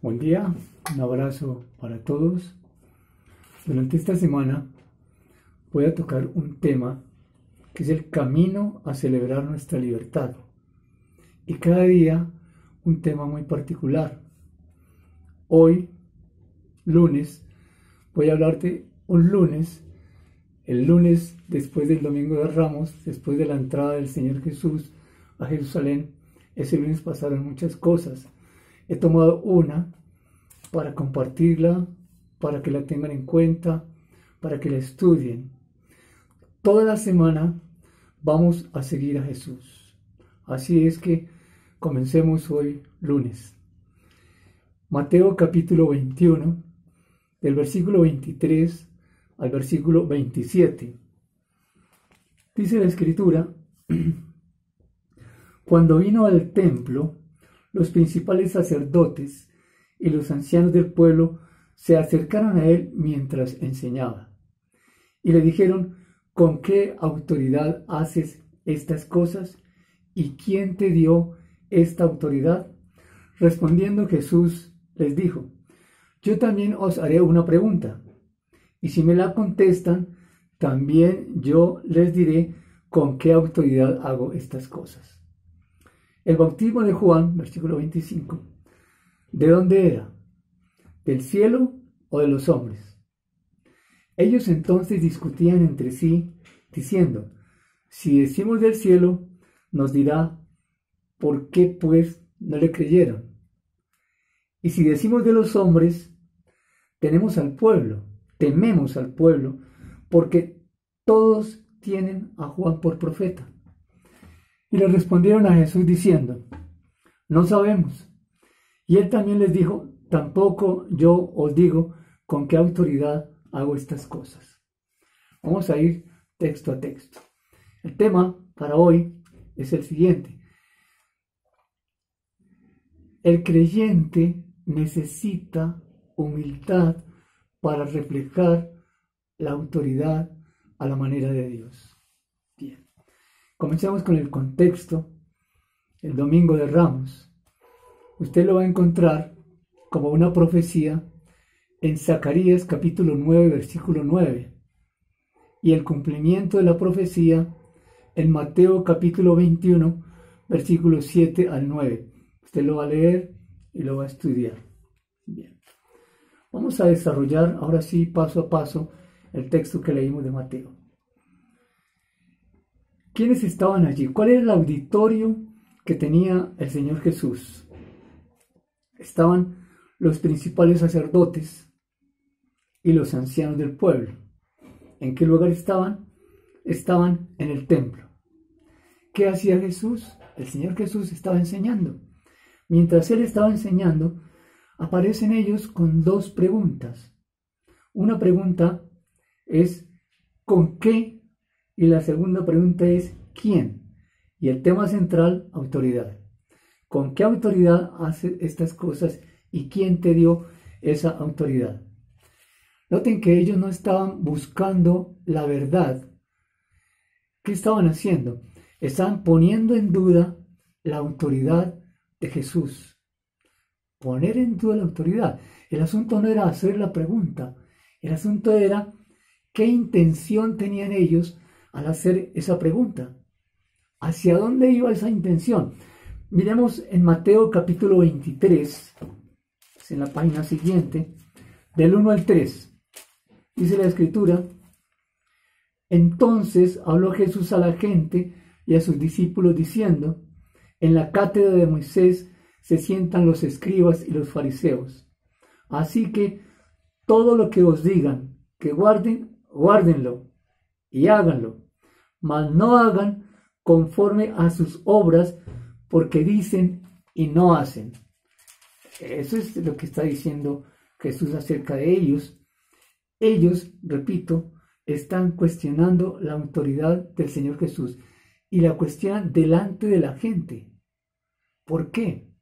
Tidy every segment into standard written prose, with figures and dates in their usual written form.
Buen día, un abrazo para todos. Durante esta semana voy a tocar un tema que es el camino a celebrar nuestra libertad. Y cada día un tema muy particular. Hoy, lunes, voy a hablarte un lunes, el lunes después del Domingo de Ramos, después de la entrada del Señor Jesús a Jerusalén. Ese lunes pasaron muchas cosas. He tomado una para compartirla, para que la tengan en cuenta, para que la estudien. Toda la semana vamos a seguir a Jesús. Así es que comencemos hoy lunes. Mateo capítulo 21, del versículo 23 al versículo 27. Dice la Escritura: Cuando vino al templo, los principales sacerdotes y los ancianos del pueblo se acercaron a él mientras enseñaba. Y le dijeron: ¿Con qué autoridad haces estas cosas? ¿Y quién te dio esta autoridad? Respondiendo Jesús les dijo: Yo también os haré una pregunta, y si me la contestan, también yo les diré con qué autoridad hago estas cosas. El bautismo de Juan, versículo 25, ¿de dónde era? ¿Del cielo o de los hombres? Ellos entonces discutían entre sí, diciendo: Si decimos del cielo, nos dirá, ¿por qué pues no le creyeron? Y si decimos de los hombres, tememos al pueblo, porque todos tienen a Juan por profeta. Y le respondieron a Jesús diciendo: No sabemos. Y él también les dijo: Tampoco yo os digo con qué autoridad hago estas cosas. Vamos a ir texto a texto. El tema para hoy es el siguiente: el creyente necesita humildad para reflejar la autoridad a la manera de Dios. Bien, comencemos con el contexto. El Domingo de Ramos, usted lo va a encontrar como una profecía en Zacarías capítulo 9, versículo 9, y el cumplimiento de la profecía en Mateo capítulo 21, versículos 7 al 9. Usted lo va a leer y lo va a estudiar. Bien. Vamos a desarrollar ahora sí paso a paso el texto que leímos de Mateo. ¿Quiénes estaban allí? ¿Cuál era el auditorio que tenía el Señor Jesús? Estaban los principales sacerdotes y los ancianos del pueblo. ¿En qué lugar estaban? Estaban en el templo. ¿Qué hacía Jesús? El Señor Jesús estaba enseñando. Mientras Él estaba enseñando, aparecen ellos con dos preguntas. Una pregunta es ¿con qué? Y la segunda pregunta es ¿quién? Y el tema central, autoridad. ¿Con qué autoridad hace estas cosas y quién te dio esa autoridad? Noten que ellos no estaban buscando la verdad. ¿Qué estaban haciendo? Estaban poniendo en duda la autoridad de Jesús. Poner en duda la autoridad. El asunto no era hacer la pregunta. El asunto era qué intención tenían ellos al hacer esa pregunta. ¿Hacia dónde iba esa intención? Miremos en Mateo capítulo 23, en la página siguiente, del 1 al 3. Dice la Escritura: Entonces habló Jesús a la gente y a sus discípulos diciendo: En la cátedra de Moisés se sientan los escribas y los fariseos. Así que todo lo que os digan que guarden, guárdenlo y háganlo, mas no hagan conforme a sus obras, porque dicen y no hacen. Eso es lo que está diciendo Jesús acerca de ellos. Ellos, repito, están cuestionando la autoridad del Señor Jesús y la cuestionan delante de la gente. ¿Por qué?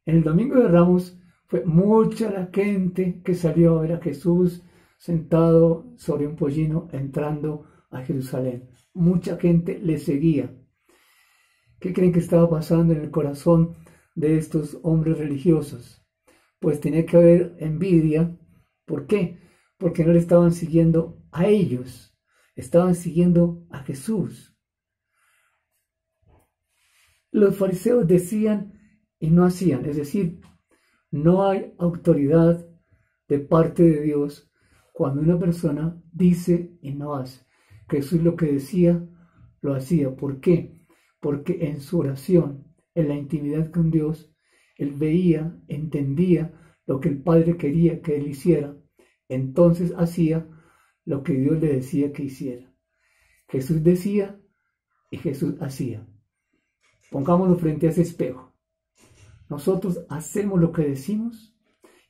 En el Domingo de Ramos fue mucha la gente que salió a ver a Jesús sentado sobre un pollino entrando a Jerusalén. Mucha gente le seguía. ¿Qué creen que estaba pasando en el corazón de estos hombres religiosos? pues tenía que haber envidia. ¿Por qué? Porque no le estaban siguiendo a ellos, estaban siguiendo a Jesús. Los fariseos decían y no hacían, es decir, no hay autoridad de parte de Dios cuando una persona dice y no hace. Jesús lo que decía, lo hacía. ¿Por qué? Porque en su oración, en la intimidad con Dios, él veía, entendía lo que el Padre quería que él hiciera. Entonces hacía lo que Dios le decía que hiciera. Jesús decía y Jesús hacía. Pongámoslo frente a ese espejo. Nosotros hacemos lo que decimos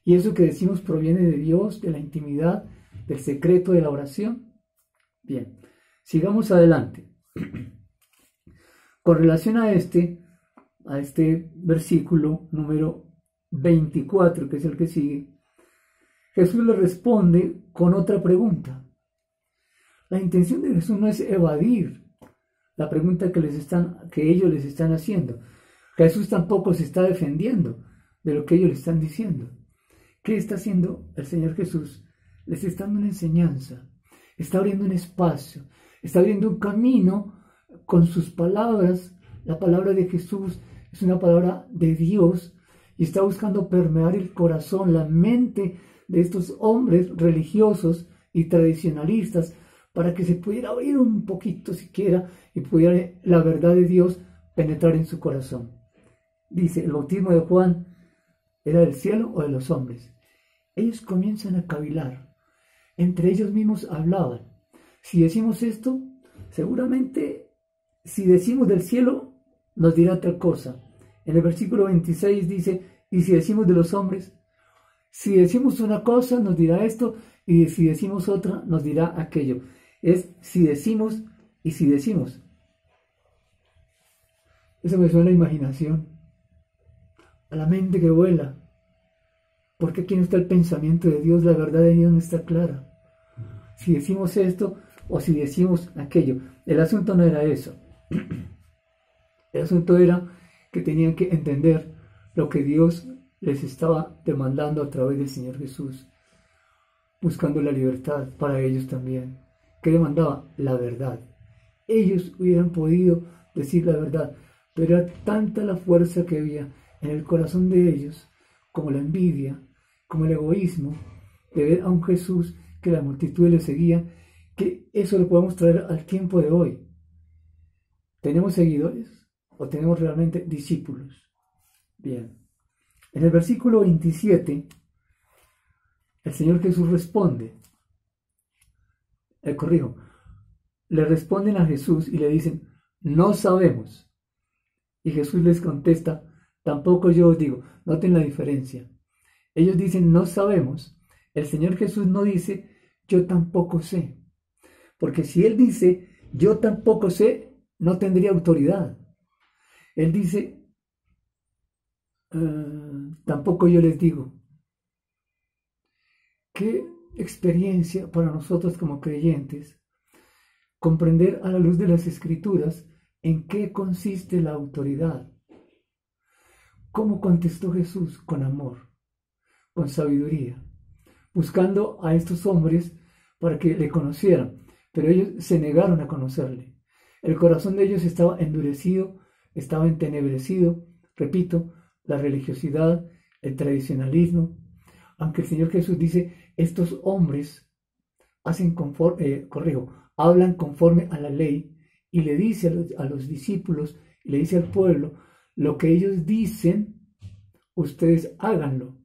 y eso que decimos proviene de Dios, de la intimidad, del secreto de la oración. Bien, sigamos adelante. Con relación a este versículo número 24, que es el que sigue, Jesús le responde con otra pregunta. La intención de Jesús no es evadir la pregunta que ellos les están haciendo. Jesús tampoco se está defendiendo de lo que ellos le están diciendo. ¿Qué está haciendo el Señor Jesús? Les está dando una enseñanza, está abriendo un espacio, está abriendo un camino con sus palabras. La palabra de Jesús es una palabra de Dios y está buscando permear el corazón, la mente de estos hombres religiosos y tradicionalistas para que se pudiera abrir un poquito siquiera y pudiera la verdad de Dios penetrar en su corazón. Dice, el bautismo de Juan era del cielo o de los hombres. Ellos comienzan a cavilar, entre ellos mismos hablaban. Si decimos esto, seguramente si decimos del cielo, nos dirá tal cosa. En el versículo 26 dice, y si decimos de los hombres, si decimos una cosa, nos dirá esto, y si decimos otra, nos dirá aquello. Es si decimos y si decimos. Eso me suena a la imaginación, a la mente que vuela. Porque aquí no está el pensamiento de Dios, la verdad de Dios no está clara. Si decimos esto o si decimos aquello. El asunto no era eso. El asunto era que tenían que entender lo que Dios les estaba demandando a través del Señor Jesús, buscando la libertad para ellos también. ¿Qué demandaba? La verdad. Ellos hubieran podido decir la verdad, pero era tanta la fuerza que había en el corazón de ellos, como la envidia, como el egoísmo, de ver a un Jesús que la multitud le seguía, que eso lo podemos traer al tiempo de hoy. ¿Tenemos seguidores o tenemos realmente discípulos? Bien. En el versículo 27, el Señor Jesús responde. Le responden a Jesús y le dicen, no sabemos. Y Jesús les contesta, tampoco yo os digo. Noten la diferencia. Ellos dicen, no sabemos. El Señor Jesús no dice, yo tampoco sé. Porque si Él dice, yo tampoco sé, no tendría autoridad. Él dice, tampoco yo les digo. Qué experiencia para nosotros como creyentes comprender a la luz de las Escrituras en qué consiste la autoridad. ¿Cómo contestó Jesús? Con amor, con sabiduría, buscando a estos hombres para que le conocieran, pero ellos se negaron a conocerle. El corazón de ellos estaba endurecido, estaba entenebrecido, repito, la religiosidad, el tradicionalismo, aunque el Señor Jesús dice, estos hombres hablan conforme a la ley, y le dice a los discípulos, y le dice al pueblo, lo que ellos dicen, ustedes háganlo,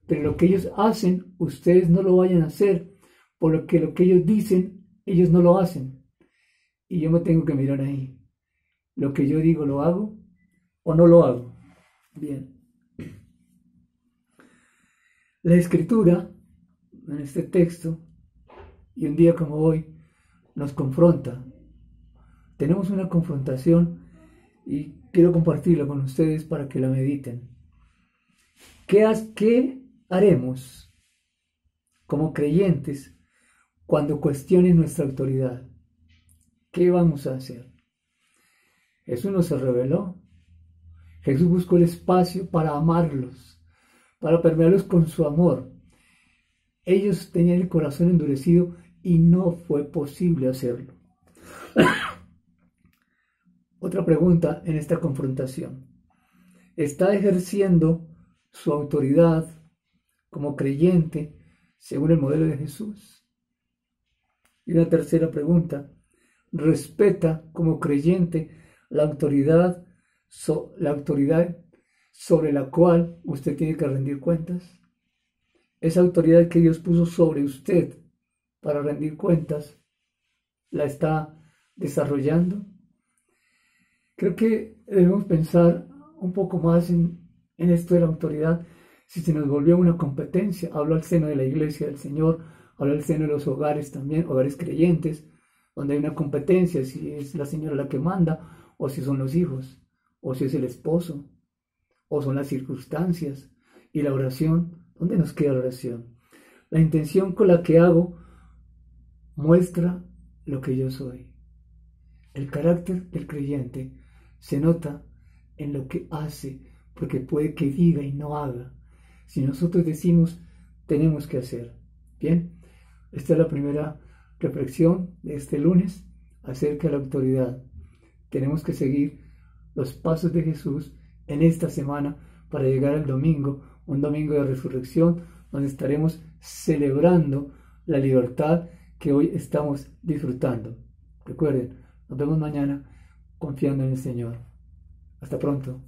pero lo que ellos hacen, ustedes no lo vayan a hacer, porque lo que ellos dicen, ellos no lo hacen. Y yo me tengo que mirar ahí. Lo que yo digo, ¿lo hago o no lo hago? Bien. La Escritura, en este texto, y un día como hoy, nos confronta. Tenemos una confrontación y quiero compartirla con ustedes para que la mediten. ¿Qué haremos como creyentes cuando cuestionen nuestra autoridad? ¿Qué vamos a hacer? Jesús no se rebeló. Jesús buscó el espacio para amarlos, para permearlos con su amor. Ellos tenían el corazón endurecido y no fue posible hacerlo. Otra pregunta en esta confrontación. ¿Está ejerciendo su autoridad como creyente según el modelo de Jesús? Y una tercera pregunta. ¿Respeta como creyente la autoridad sobre la cual usted tiene que rendir cuentas? Esa autoridad que Dios puso sobre usted para rendir cuentas, ¿la está desarrollando? Creo que debemos pensar un poco más en esto de la autoridad. Si se nos volvió una competencia, hablo al seno de la iglesia del Señor, hablo al seno de los hogares también, hogares creyentes, donde hay una competencia, si es la señora la que manda, o si son los hijos, o si es el esposo, o son las circunstancias. Y la oración, ¿dónde nos queda la oración? La intención con la que hago muestra lo que yo soy. El carácter del creyente se nota en lo que hace, porque puede que diga y no haga. Si nosotros decimos, tenemos que hacer. Bien, esta es la primera reflexión de este lunes acerca de la autoridad. Tenemos que seguir los pasos de Jesús en esta semana para llegar al domingo, un domingo de resurrección, donde estaremos celebrando la libertad que hoy estamos disfrutando. Recuerden, nos vemos mañana confiando en el Señor. Hasta pronto.